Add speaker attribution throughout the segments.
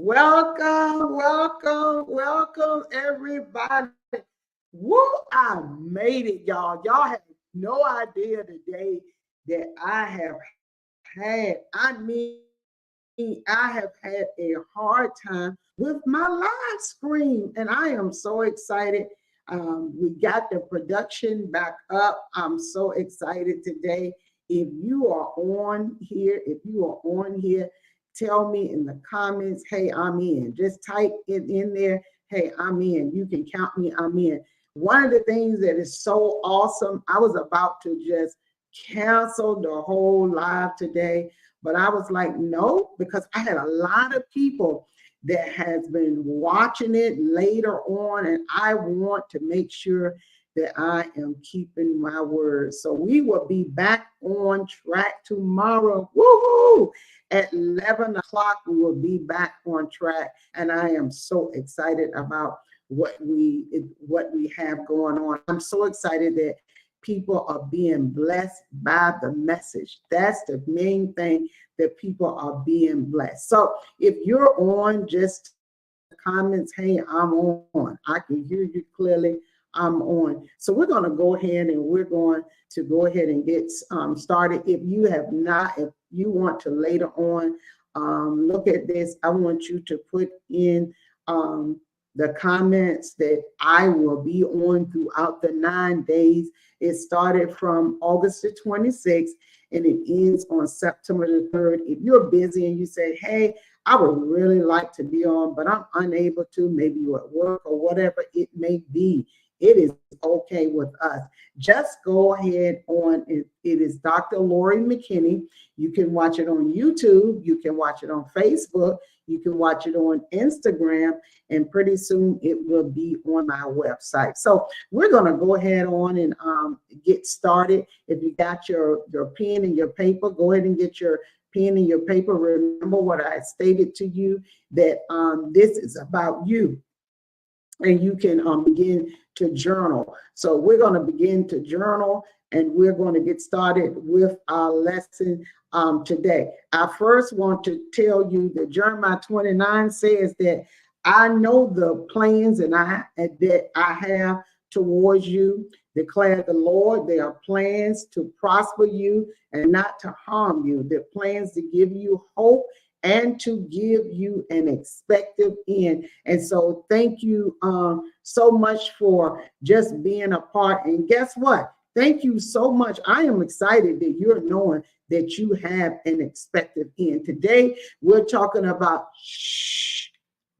Speaker 1: Welcome, welcome, welcome, everybody. Woo, I made it, y'all. Y'all have no idea the day that I have had. I have had a hard time with my live stream, and I am so excited. We got the production back up. I'm so excited today. If you are on here, tell me in the comments, hey, I'm in. Just type it in there, hey, I'm in. You can count me, I'm in. One of the things that is so awesome, I was about to just cancel the whole live today, but I was like, no, because I had a lot of people that has been watching it later on, and I want to make sure that I am keeping my word. So we will be back on track tomorrow. Woohoo! At 11 o'clock, we will be back on track. And I am so excited about what we have going on. I'm so excited that people are being blessed by the message. That's the main thing, that people are being blessed. So if you're on, just comments, hey, I'm on. I can hear you clearly. I'm on. So we're going to go ahead and get started. If you want to later on look at this, I want you to put in the comments that I will be on throughout the 9 days. It started from August the 26th and it ends on September the 3rd. If you're busy and you say, hey, I would really like to be on, but I'm unable to, maybe you're at work or whatever it may be, it is okay with us. Just go ahead on. It is Dr. Lori McKinney. You can watch it on YouTube. You can watch it on Facebook. You can watch it on Instagram. And pretty soon it will be on my website. So we're going to go ahead on and get started. If you got your pen and your paper, go ahead and get your pen and your paper. Remember what I stated to you, that this is about you. And you can begin to journal. So we're going to begin to journal, and we're going to get started with our lesson today. I first want to tell you that Jeremiah 29 says that I know the plans that I have towards you, declare the Lord. They are plans to prosper you and not to harm you. They're plans to give you hope and to give you an expected end. And so thank you so much for just being a part. And guess what? Thank you so much. I am excited that you're knowing that you have an expected end. Today, we're talking about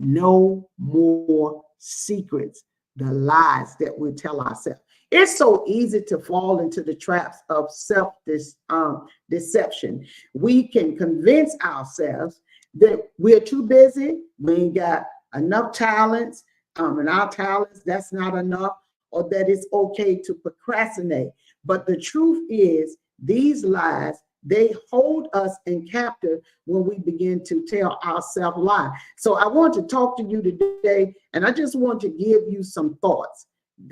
Speaker 1: no more secrets, the lies that we tell ourselves. It's so easy to fall into the traps of self-deception. We can convince ourselves that we're too busy, we ain't got enough talents, and our talents, that's not enough, or that it's okay to procrastinate. But the truth is, these lies, they hold us in captive when we begin to tell ourselves lies. So I want to talk to you today, and I just want to give you some thoughts.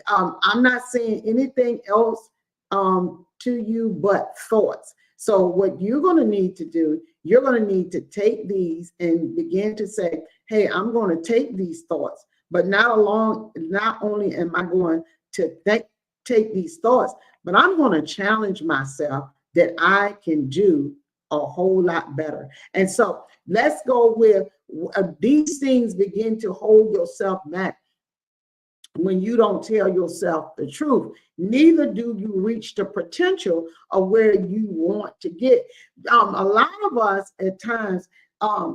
Speaker 1: I'm not saying anything else to you but thoughts. So what you're going to need to do, you're going to need to take these and begin to say, hey, I'm going to take these thoughts, but not only am I going to take these thoughts, but I'm going to challenge myself that I can do a whole lot better. And so let's go with these things begin to hold yourself back. When you don't tell yourself the truth, neither do you reach the potential of where you want to get. A lot of us at times,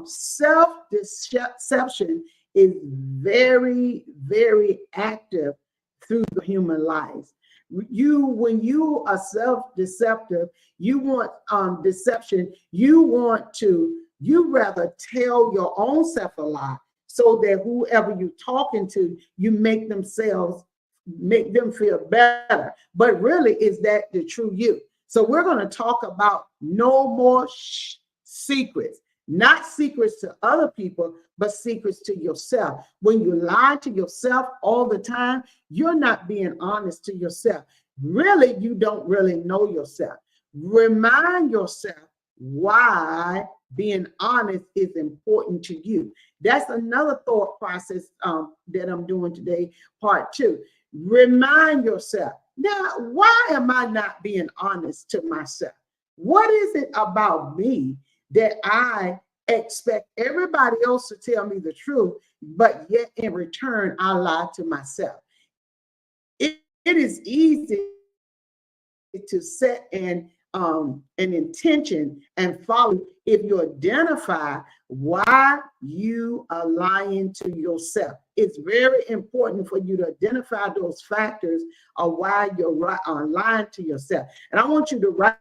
Speaker 1: self-deception is very, very active through the human lives. When you are self-deceptive, you want deception, you rather tell your own self a lie, so that whoever you're talking to, you make them feel better. But really, is that the true you? So we're going to talk about no more secrets, not secrets to other people, but secrets to yourself. When you lie to yourself all the time, you're not being honest to yourself. Really, you don't really know yourself. Remind yourself why being honest is important to you. That's another thought process that I'm doing today, part 2. Remind yourself, now, why am I not being honest to myself? What is it about me that I expect everybody else to tell me the truth, but yet in return, I lie to myself? It is easy to set an intention and follow if you identify why you are lying to yourself. It's very important for you to identify those factors of why you're lying to yourself. And I want you to write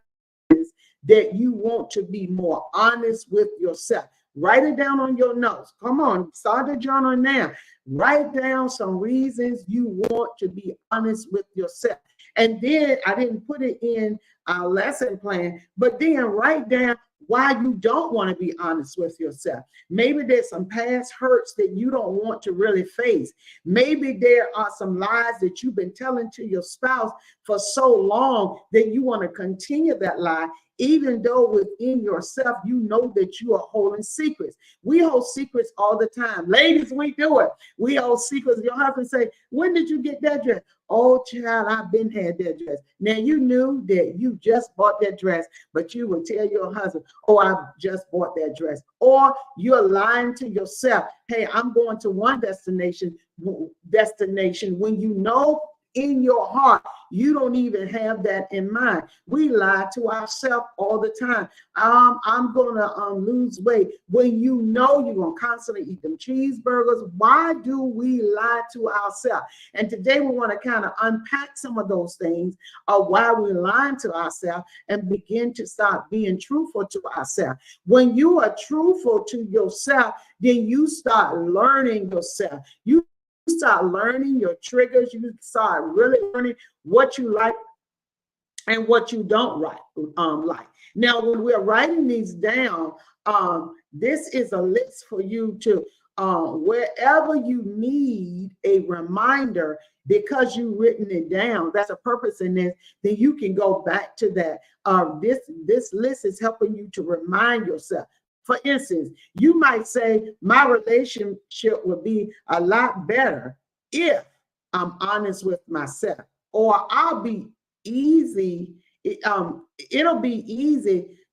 Speaker 1: that you want to be more honest with yourself. Write it down on your notes. Come on, start the journal now. Write down some reasons you want to be honest with yourself. And then I didn't put it in our lesson plan, but then write down why you don't want to be honest with yourself. Maybe there's some past hurts that you don't want to really face. Maybe there are some lies that you've been telling to your spouse for so long that you want to continue that lie, even though within yourself, you know that you are holding secrets. We hold secrets all the time. Ladies, we do it. We hold secrets. Your husband say, when did you get that dress? Oh, child, I've been had that dress. Now, you knew that you just bought that dress, but you would tell your husband, oh, I just bought that dress. Or you're lying to yourself. Hey, I'm going to one destination when you know in your heart, you don't even have that in mind. We lie to ourselves all the time. I'm gonna lose weight when you know you're gonna constantly eat them cheeseburgers. Why do we lie to ourselves? And today we want to kind of unpack some of those things of why we're lying to ourselves and begin to start being truthful to ourselves. When you are truthful to yourself, then you start learning yourself. You start learning your triggers. You start really learning what you like and what you don't like. Now, when we're writing these down, this is a list for you to, wherever you need a reminder, because you've written it down, that's a purpose in this, then you can go back to that. This list is helping you to remind yourself. For instance, you might say, my relationship would be a lot better if I'm honest with myself, or it'll be easy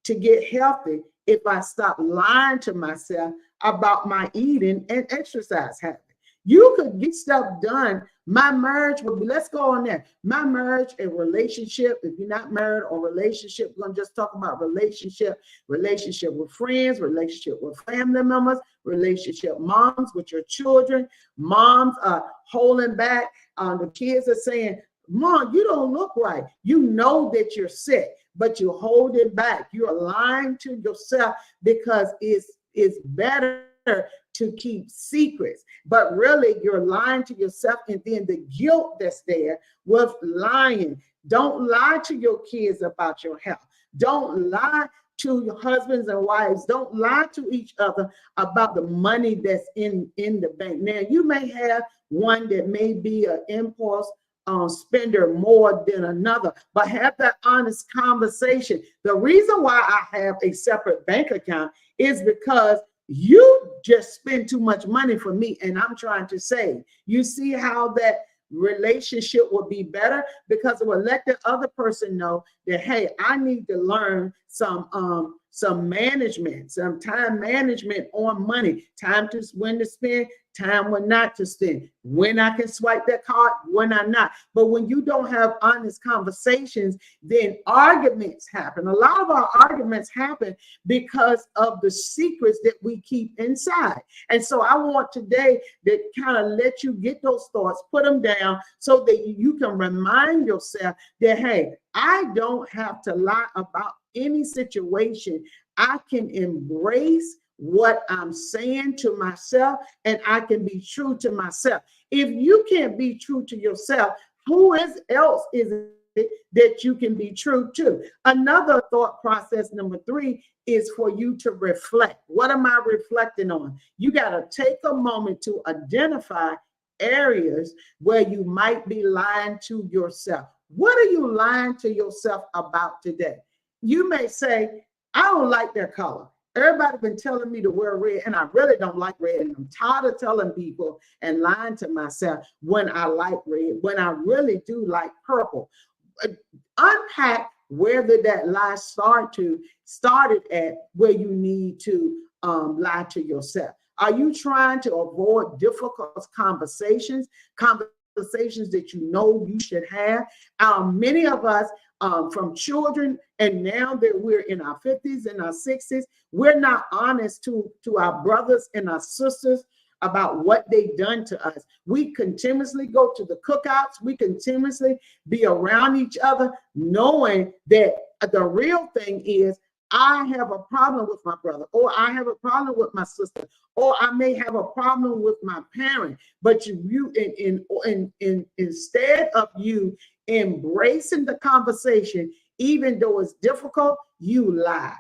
Speaker 1: to get healthy if I stop lying to myself about my eating and exercise habits. You could get stuff done. My marriage would be, let's go on there. My marriage and relationship, if you're not married or relationship, we're going to just talk about relationship with friends, relationship with family members, relationship moms with your children. Moms are holding back. The kids are saying, Mom, you don't look right. You know that you're sick, but you hold it back. You're lying to yourself because it's better to keep secrets, but really you're lying to yourself. And then the guilt that's there with lying. Don't lie to your kids about your health. Don't lie to your husbands and wives. Don't lie to each other about the money that's in the bank. Now, you may have one that may be an impulse spender more than another, but have that honest conversation. The reason why I have a separate bank account is because you just spend too much money for me and I'm trying to save. You see how that relationship will be better, because it will let the other person know that, hey, I need to learn some management, some time management on money, time to when to spend, time when not to spend, when I can swipe that card, when I'm not. But when you don't have honest conversations, then arguments happen. A lot of our arguments happen because of the secrets that we keep inside. And so I want today to kind of let you get those thoughts, put them down so that you can remind yourself that, hey, I don't have to lie about any situation. I can embrace what I'm saying to myself, and I can be true to myself. If you can't be true to yourself, who else is it that you can be true to? Another thought process, number 3, is for you to reflect. What am I reflecting on? You got to take a moment to identify areas where you might be lying to yourself. What are you lying to yourself about today? You may say, I don't like their color. Everybody been telling me to wear red, and I really don't like red. And I'm tired of telling people and lying to myself when I like red, when I really do like purple. Unpack where did that lie started at, where you need to lie to yourself. Are you trying to avoid difficult conversations that you know you should have? Many of us, from children, and now that we're in our 50s and our 60s, we're not honest to our brothers and our sisters about what they've done to us. We continuously go to the cookouts. We continuously be around each other, knowing that the real thing is, I have a problem with my brother, or I have a problem with my sister, or I may have a problem with my parent. But instead of you embracing the conversation, even though it's difficult, you lie.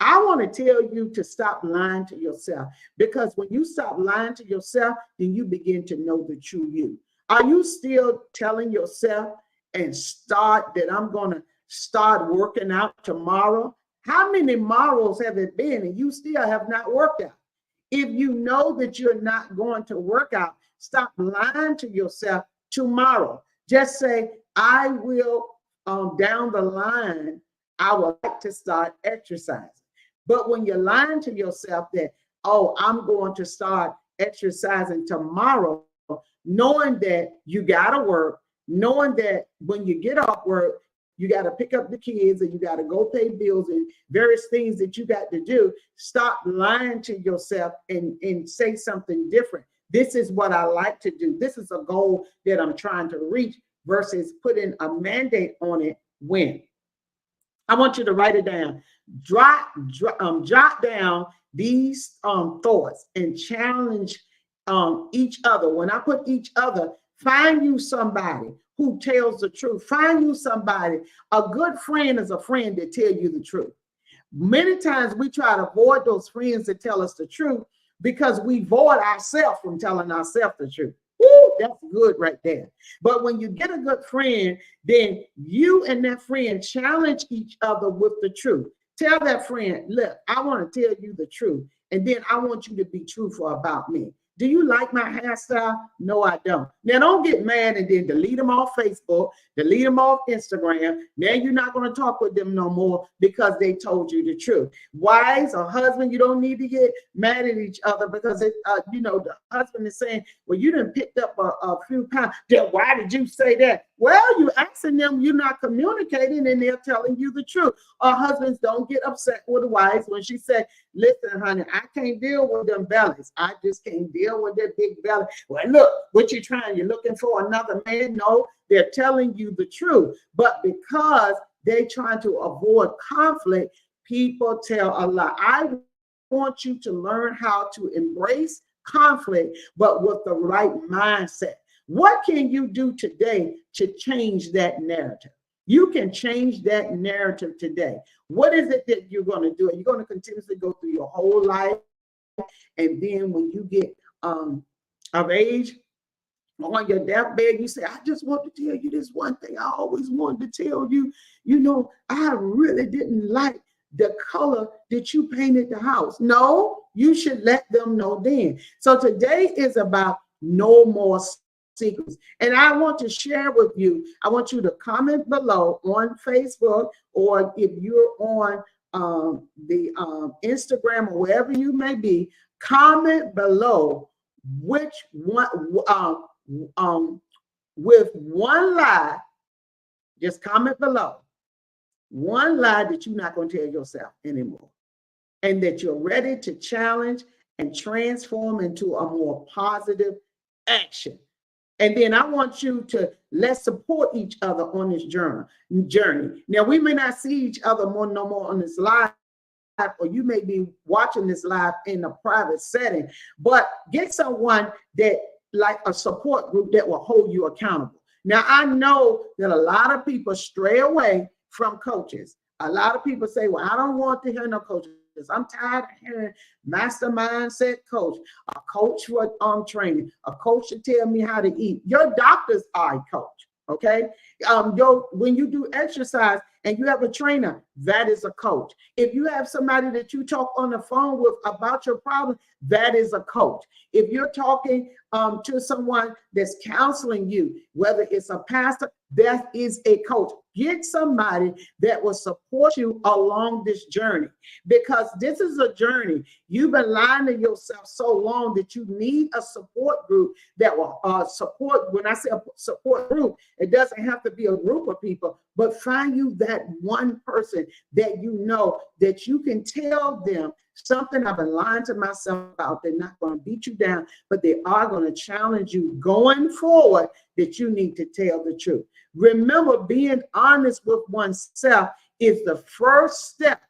Speaker 1: I want to tell you to stop lying to yourself, because when you stop lying to yourself, then you begin to know the true you. Are you still telling yourself that I'm going to start working out tomorrow? How many morrows have it been and you still have not worked out? If you know that you're not going to work out, stop lying to yourself tomorrow. Just say, I will, down the line, I would like to start exercising. But when you're lying to yourself that, oh, I'm going to start exercising tomorrow, knowing that you got to work, knowing that when you get off work, you got to pick up the kids and you got to go pay bills and various things that you got to do. Stop lying to yourself and say something different. This is what I like to do. This is a goal that I'm trying to reach, versus putting a mandate on it when. I want you to write it down. Jot down these thoughts and challenge each other. When I put each other, find you somebody who tells the truth. Find you somebody. A good friend is a friend that tell you the truth. Many times we try to avoid those friends that tell us the truth because we avoid ourselves from telling ourselves the truth. Woo, that's good right there. But when you get a good friend, then you and that friend challenge each other with the truth. Tell that friend, look, I want to tell you the truth, and then I want you to be truthful about me. Do you like my hairstyle? No, I don't. Now, don't get mad and then delete them off Facebook, delete them off Instagram. Now you're not going to talk with them no more because they told you the truth. Wives or husband, you don't need to get mad at each other because the husband is saying, well, you done picked up a few pounds. Then why did you say that? Well, you asking them, you're not communicating, and they're telling you the truth. Or husbands, don't get upset with the wives when she said, listen, honey, I can't deal with them bellies. I just can't deal with that big belly. Well, look, what you trying? You're looking for another man? No, they're telling you the truth. But because they're trying to avoid conflict, people tell a lie. I want you to learn how to embrace conflict, but with the right mindset. What can you do today to change that narrative? You can change that narrative today. What is it that you're going to do? You're going to continuously go through your whole life, and then when you get of age, on your deathbed, you say, I just want to tell you this one thing I always wanted to tell you. You know, I really didn't like the color that you painted the house. No, you should let them know then. So today is about no more secrets. And I want to share with you, I want you to comment below on Facebook, or if you're on the Instagram or wherever you may be, comment below which one, with one lie, just comment below one lie that you're not going to tell yourself anymore, and that you're ready to challenge and transform into a more positive action. And then I want you to let's support each other on this journey. Now, we may not see each other no more on this live, or you may be watching this live in a private setting, but get someone that, like a support group, that will hold you accountable. Now, I know that a lot of people stray away from coaches. A lot of people say, well, I don't want to hear no coaches. I'm tired of hearing master mindset coach, a coach for training, a coach to tell me how to eat. Your doctors are a coach, okay? When you do exercise, and you have a trainer, that is a coach. If you have somebody that you talk on the phone with about your problem, that is a coach. If you're talking to someone that's counseling you, whether it's a pastor, that is a coach. Get somebody that will support you along this journey, because this is a journey. You've been lying to yourself so long that you need a support group that will support. When I say a support group, it doesn't have to be a group of people, but find you that one person that you know that you can tell them something I've been lying to myself about. They're not going to beat you down, but they are going to challenge you going forward that you need to tell the truth. Remember, being honest with oneself is the first step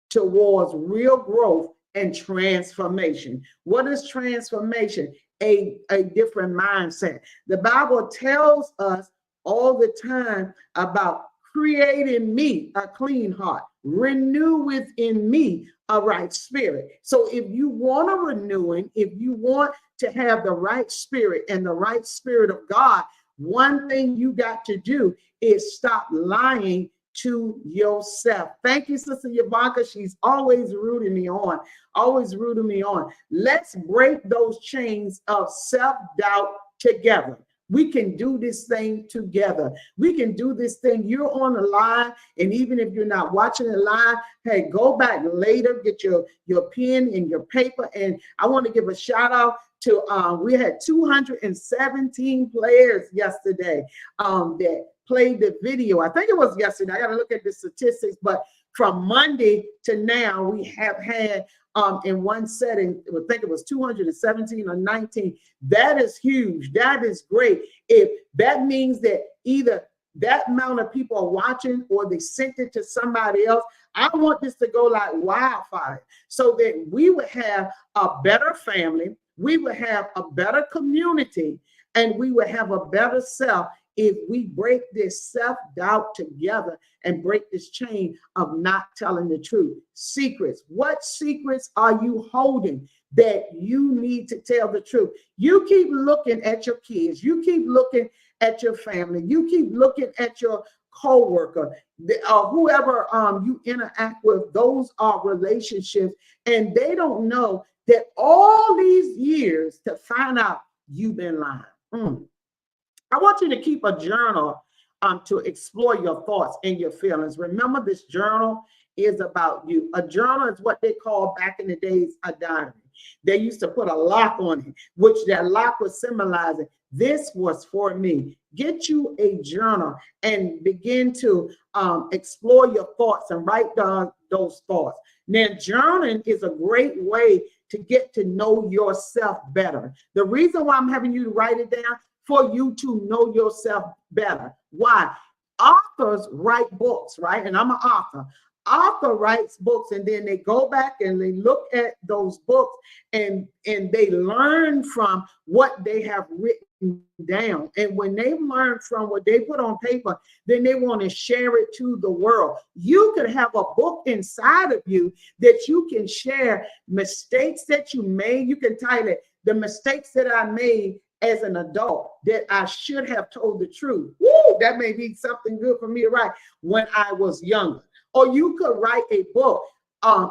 Speaker 1: towards real growth and transformation. What is transformation? A different mindset. The Bible tells us all the time about creating me a clean heart, renew within me a right spirit. So if you want a renewing, if you want to have the right spirit and the right spirit of God, one thing you got to do is stop lying to yourself. Thank you, Sister Yvanka. She's always rooting me on, always rooting me on. Let's break those chains of self-doubt together. We can do this thing together. We can do this thing. You're on the line, and even if you're not watching it live, hey, go back later, get your pen and your paper. And I want to give a shout out to, we had 217 players yesterday that played the video. I think it was yesterday. I got to look at the statistics, but from Monday to now, we have had in one setting, I think it was 217 or 19. That is huge. That is great. If that means that either that amount of people are watching or they sent it to somebody else, I want this to go like wildfire so that we would have a better family, we would have a better community, and we would have a better self if we break this self-doubt together and break this chain of not telling the truth. Secrets. What secrets are you holding that you need to tell the truth? You keep looking at your kids. You keep looking at your family. You keep looking at your co-worker, whoever you interact with. Those are relationships, and they don't know that all these years to find out you've been lying. I want you to keep a journal to explore your thoughts and your feelings. Remember, this journal is about you. A journal is what they call back in the days a diary. They used to put a lock on it, which that lock was symbolizing this was for me. Get you a journal and begin to explore your thoughts and write down those thoughts. Now, journaling is a great way to get to know yourself better. The reason why I'm having you to write it down, for you to know yourself better. Why? Authors write books, right? And I'm an author. Author writes books, and then they go back and they look at those books and they learn from what they have written down. And when they learn from what they put on paper, then they want to share it to the world. You could have a book inside of you that you can share mistakes that you made. You can title it, The Mistakes That I Made as an Adult That I Should Have Told the Truth. Woo, that may be something good for me to write when I was younger. Or you could write a book.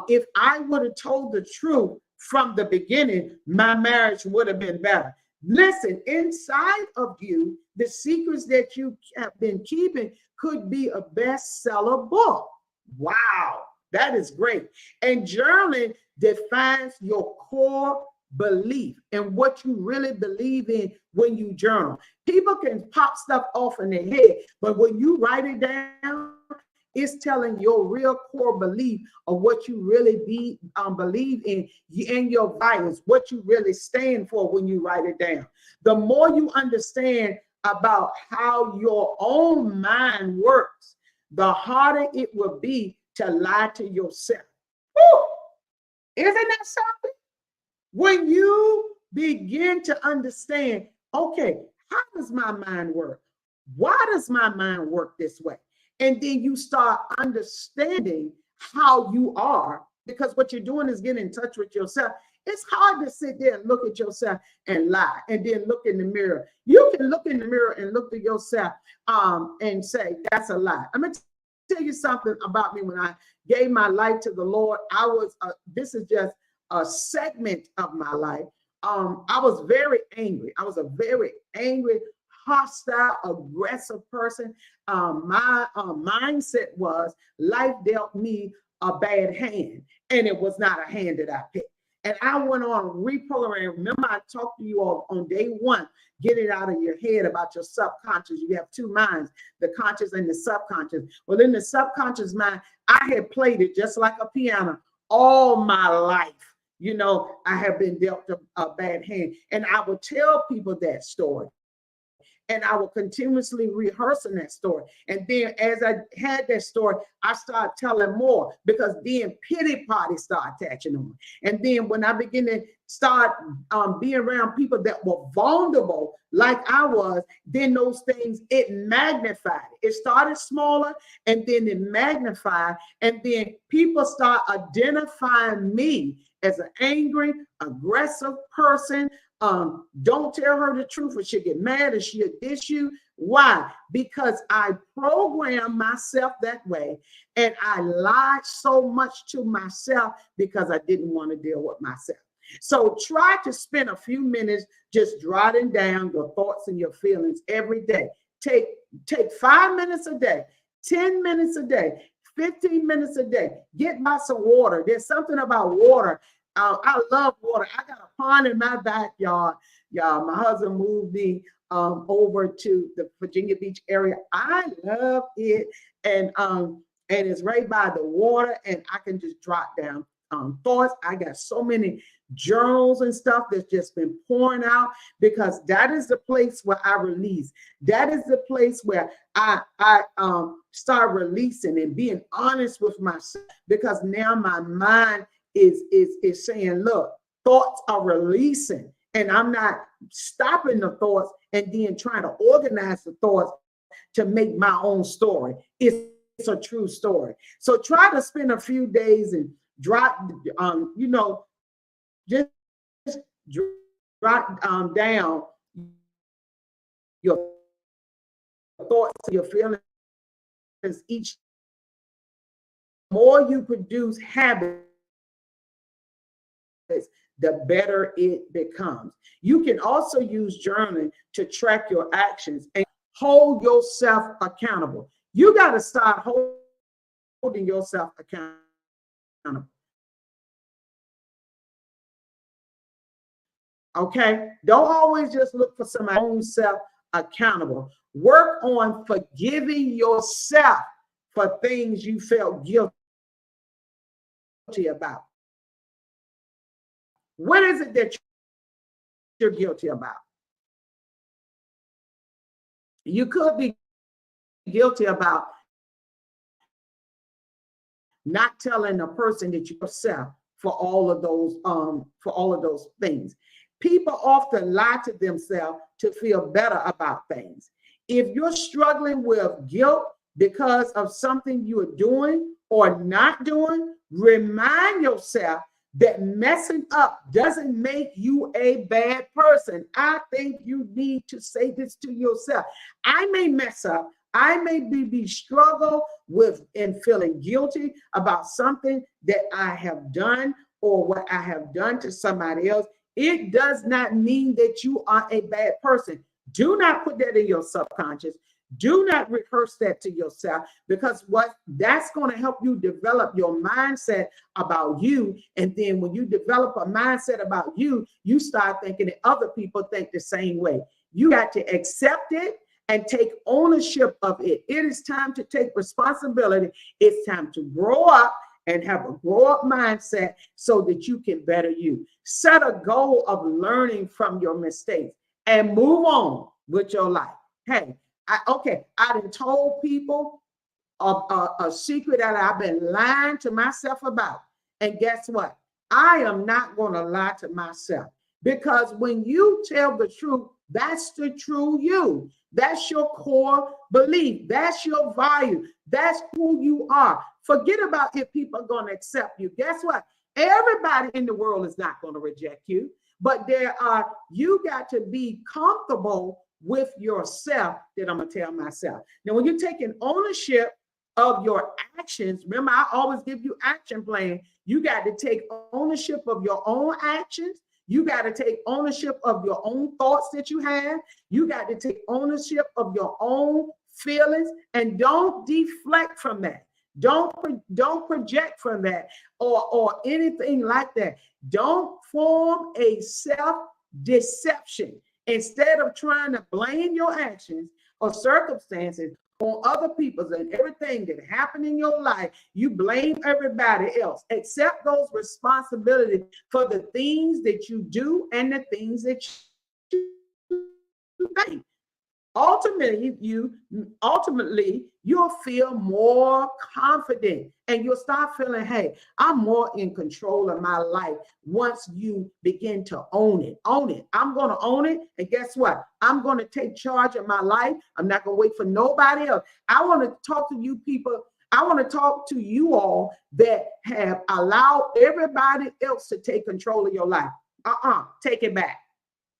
Speaker 1: If I would have told the truth from the beginning, my marriage would have been better. Listen, inside of you, the secrets that you have been keeping could be a bestseller book. Wow, that is great. And journaling defines your core belief and what you really believe in when you journal. People can pop stuff off in their head, but when you write it down, it's telling your real core belief of what you really believe in and your values, what you really stand for when you write it down. The more you understand about how your own mind works, the harder it will be to lie to yourself. Woo! Isn't that something? When you begin to understand, okay, how does my mind work? Why does my mind work this way? And then you start understanding how you are, because what you're doing is getting in touch with yourself. It's hard to sit there and look at yourself and lie and then look in the mirror. You can look in the mirror and look at yourself and say, that's a lie. I'm going to tell you something about me. When I gave my life to the Lord, I was, this is just a segment of my life. I was very angry. I was a very angry, hostile, aggressive person. My mindset was life dealt me a bad hand, and it was not a hand that I picked. And I went on reprogramming. Remember, I talked to you all on day one, get it out of your head about your subconscious. You have two minds, the conscious and the subconscious. Well, in the subconscious mind, I had played it just like a piano all my life. You know, I have been dealt a bad hand. And I would tell people that story. And I will continuously rehearsing that story. And then as I had that story, I started telling more, because then pity parties start attaching on. And then when I begin to start being around people that were vulnerable like I was, then those things, it magnified. It started smaller and then it magnified. And then people start identifying me as an angry, aggressive person. Don't tell her the truth or she'll get mad or she'll diss you. Why? Because I programmed myself that way, and I lied so much to myself because I didn't want to deal with myself. So try to spend a few minutes just jotting down your thoughts and your feelings every day. Take 5 minutes a day, 10 minutes a day, 15 minutes a day. Get by some water. There's something about water. I love water. I got a pond in my backyard. Y'all, my husband moved me over to the Virginia Beach area. I love it. And it's right by the water, and I can just drop down thoughts. I got so many journals and stuff that's just been pouring out, because that is the place where I release. That is the place where I start releasing and being honest with myself, because now my mind is saying, look, thoughts are releasing, and I'm not stopping the thoughts and then trying to organize the thoughts to make my own story. It's a true story. So try to spend a few days and drop, just drop down your thoughts, your feelings. Each more you produce habits, the better it becomes. You can also use journaling to track your actions and hold yourself accountable. You got to start holding yourself accountable. Okay? Don't always just look for somebody's own self accountable. Work on forgiving yourself for things you felt guilty about. What is it that you're guilty about? You could be guilty about not telling a person that you yourself for all of those things. People often lie to themselves to feel better about things. If you're struggling with guilt because of something you are doing or not doing, remind yourself that messing up doesn't make you a bad person. I think you need to say this to yourself. I may mess up. I may be struggle with and feeling guilty about something that I have done or what I have done to somebody else. It does not mean that you are a bad person. Do not put that in your subconscious. Do not rehearse that to yourself, because what that's going to help you develop your mindset about you. And then when you develop a mindset about you, you start thinking that other people think the same way. You got to accept it and take ownership of it. It is time to take responsibility. It's time to grow up and have a grow up mindset so that you can better you. Set a goal of learning from your mistakes and move on with your life. Hey, I done told people a secret that I've been lying to myself about. And guess what? I am not going to lie to myself, because when you tell the truth, that's the true you. That's your core belief. That's your value. That's who you are. Forget about if people are going to accept you. Guess what? Everybody in the world is not going to reject you, but you got to be comfortable with yourself that I'm going to tell myself. Now, when you're taking ownership of your actions. Remember, I always give you action plan. You got to take ownership of your own actions. You got to take ownership of your own thoughts that you have. You got to take ownership of your own feelings, and don't deflect from that. Don't project from that or anything like that. Don't form a self-deception. Instead of trying to blame your actions or circumstances on other people's and everything that happened in your life, you blame everybody else. Accept those responsibilities for the things that you do and the things that you think. Ultimately, you'll feel more confident, and you'll start feeling, hey, I'm more in control of my life. Once you begin to own it. I'm going to own it. And guess what? I'm going to take charge of my life. I'm not going to wait for nobody else. I want to talk to you people. I want to talk to you all that have allowed everybody else to take control of your life. Take it back.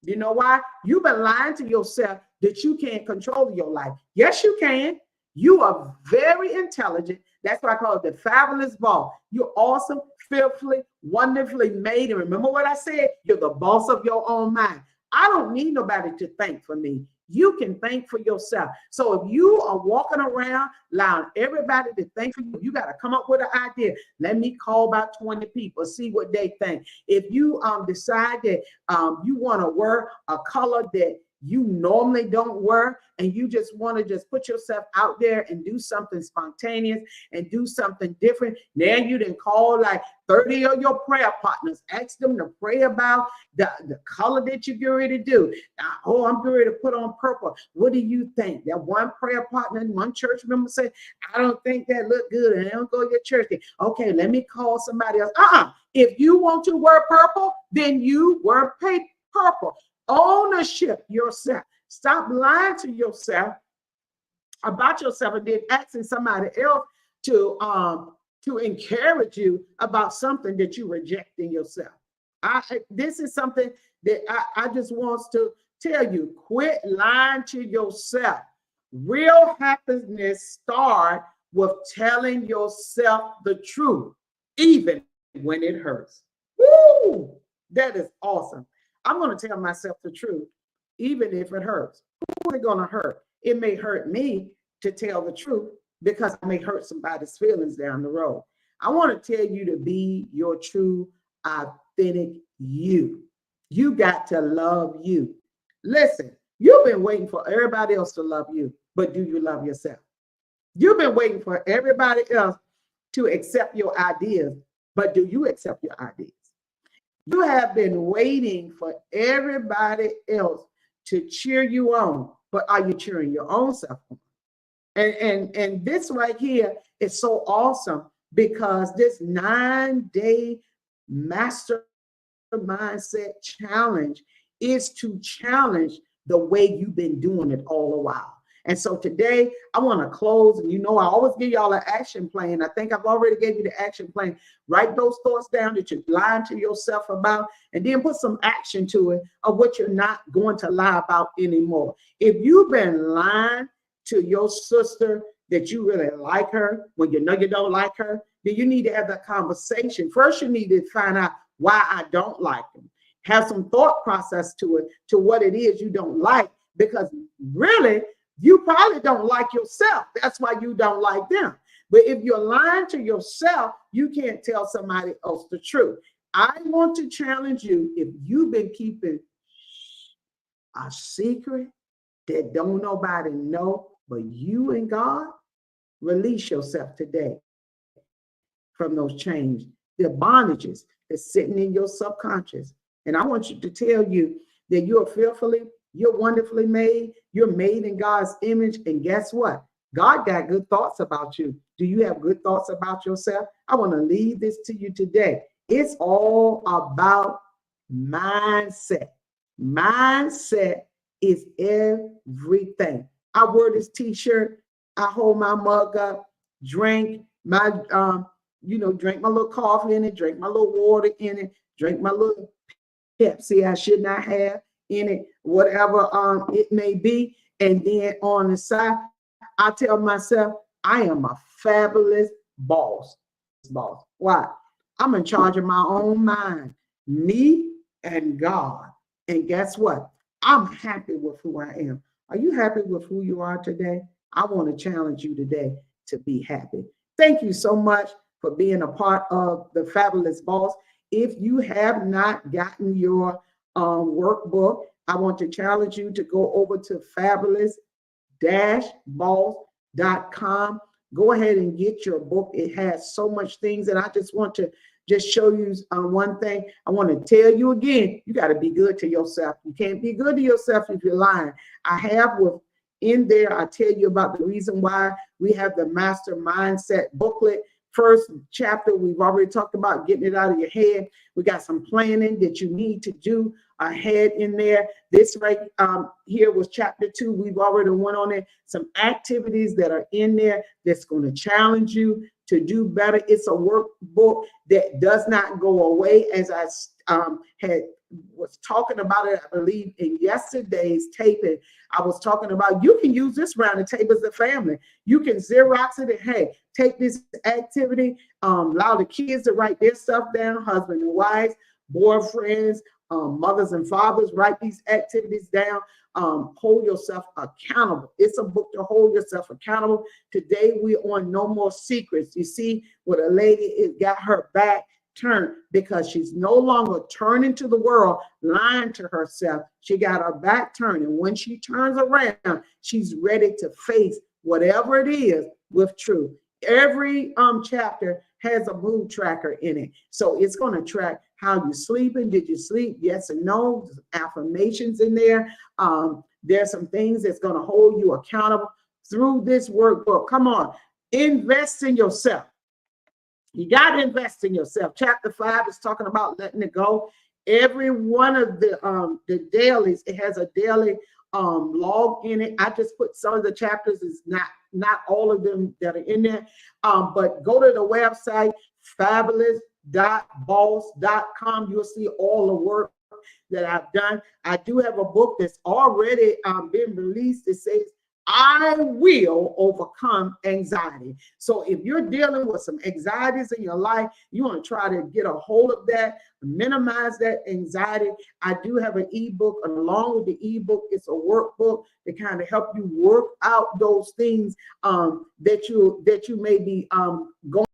Speaker 1: You know why? You've been lying to yourself that you can't control your life. Yes, you can. You are very intelligent. That's why I call it the fabulous ball. You're awesome, fearfully, wonderfully made. And remember what I said? You're the boss of your own mind. I don't need nobody to think for me. You can think for yourself. So if you are walking around allowing everybody to think for you, you got to come up with an idea. Let me call about 20 people, see what they think. If you decide that you want to wear a color that you normally don't wear, and you just want to just put yourself out there and do something spontaneous and do something different, now you didn't call like 30 of your prayer partners, ask them to pray about the color that you're getting ready to do. Oh, I'm getting ready to put on purple. What do you think? That one prayer partner, one church member said, I don't think that look good, and I don't go to your church. Okay, let me call somebody else. If you want to wear purple, then you wear purple. Ownership yourself. Stop lying to yourself about yourself and then asking somebody else to encourage you about something that you reject in yourself. This is something that I just want to tell you. Quit lying to yourself. Real happiness starts with telling yourself the truth, even when it hurts. Woo! That is awesome. I'm going to tell myself the truth, even if it hurts. Who's it going to hurt? It may hurt me to tell the truth because I may hurt somebody's feelings down the road. I want to tell you to be your true, authentic you. You got to love you. Listen, you've been waiting for everybody else to love you, but do you love yourself? You've been waiting for everybody else to accept your ideas, but do you accept your ideas? You have been waiting for everybody else to cheer you on, but are you cheering your own self on? And this right here is so awesome because this 9-day master mindset challenge is to challenge the way you've been doing it all the while. And so today I want to close, and I always give y'all an action plan. I think I've already gave you the action plan. Write those thoughts down that you're lying to yourself about, and then put some action to it of what you're not going to lie about anymore. If you've been lying to your sister that you really like her when you know you don't like her, then you need to have that conversation. First, you need to find out why I don't like them. Have some thought process to it, to what it is you don't like, because really, you probably don't like yourself. That's why you don't like them. But if you're lying to yourself, you can't tell somebody else the truth. I want to challenge you, if you've been keeping a secret that don't nobody know but you and God, release yourself today from those chains, the bondages that's sitting in your subconscious. And I want you to tell you that you're wonderfully made. You're made in God's image. And guess what? God got good thoughts about you. Do you have good thoughts about yourself? I want to leave this to you today. It's all about mindset. Mindset is everything. I wear this t-shirt. I hold my mug up, drink my, drink my little coffee in it, drink my little water in it, drink my little Pepsi I should not have in it, whatever it may be. And then on the side, I tell myself, I am a Fabulous Boss. Why? I'm in charge of my own mind, me and God. And guess what? I'm happy with who I am. Are you happy with who you are today? I want to challenge you today to be happy. Thank you so much for being a part of the Fabulous Boss. If you have not gotten your workbook, I want to challenge you to go over to fabulous-boss.com. Go ahead and get your book. It has so much things, and I just want to just show you one thing. I want to tell you again, you got to be good to yourself. You can't be good to yourself if you're lying. I have in there, I tell you about the reason why we have the Master Mindset booklet. First chapter, we've already talked about getting it out of your head. We got some planning that you need to do ahead in there. This right here was chapter 2. We've already went on it. Some activities that are in there that's going to challenge you to do better. It's a workbook that does not go away, as I was talking about it, I believe, in yesterday's taping. I was talking about you can use this around the table as a family. You can Xerox it and, hey, take this activity, allow the kids to write their stuff down, husband and wives, boyfriends, mothers and fathers, write these activities down. Hold yourself accountable. It's a book to hold yourself accountable. Today, we're on No More Secrets. You see what a lady got her back turned because she's no longer turning to the world, lying to herself. She got her back turned. And when she turns around, she's ready to face whatever it is with truth. Every chapter has a mood tracker in it. So it's going to track how you're sleeping. Did you sleep? Yes and no. There's affirmations in there. There's some things that's going to hold you accountable through this workbook. Come on, invest in yourself. You got to invest in yourself. Chapter 5 is talking about letting it go. Every one of the dailies, it has a daily log in it. I just put some of the chapters. It's not all of them that are in there. But go to the website, fabulous-boss.com. You'll see all the work that I've done. I do have a book that's already been released. It says, I will overcome anxiety. So if you're dealing with some anxieties in your life, you want to try to get a hold of that, minimize that anxiety. I do have an ebook, and along with the ebook, it's a workbook to kind of help you work out those things that you may be going.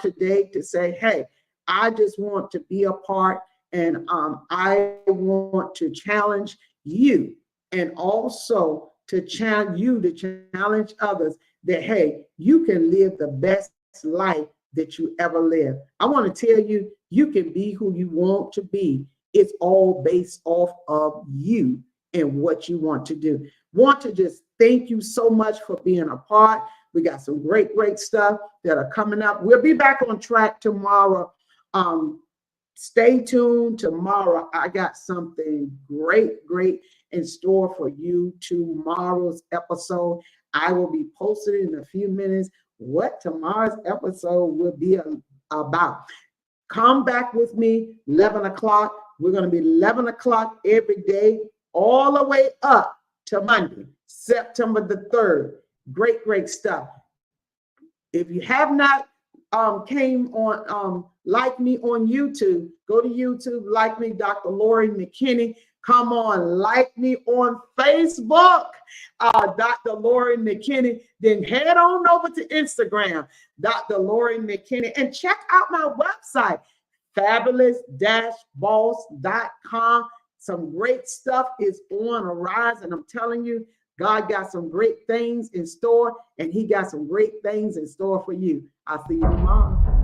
Speaker 1: Today to say, hey, I just want to be a part, and I want to challenge you, and also to challenge others that, hey, you can live the best life that you ever live. I want to tell you, you can be who you want to be. It's all based off of you and what you want to do. Want to just thank you so much for being a part. We got some great stuff that are coming up. We'll be back on track tomorrow. Stay tuned tomorrow. I got something great in store for you. Tomorrow's episode, I will be posting in a few minutes what tomorrow's episode will be about. Come back with me, 11 o'clock. We're going to be 11 o'clock every day, all the way up to Monday, September the 3rd. Great stuff. If you have not came on like me on YouTube, go to YouTube, like me, Dr. Lori McKinney. Come on, like me on Facebook, Dr. Lori McKinney. Then head on over to Instagram, Dr. Lori McKinney, and check out my website, fabulous-boss.com. Some great stuff is on a rise, and I'm telling you, God got some great things in store, and he got some great things in store for you. I'll see you tomorrow.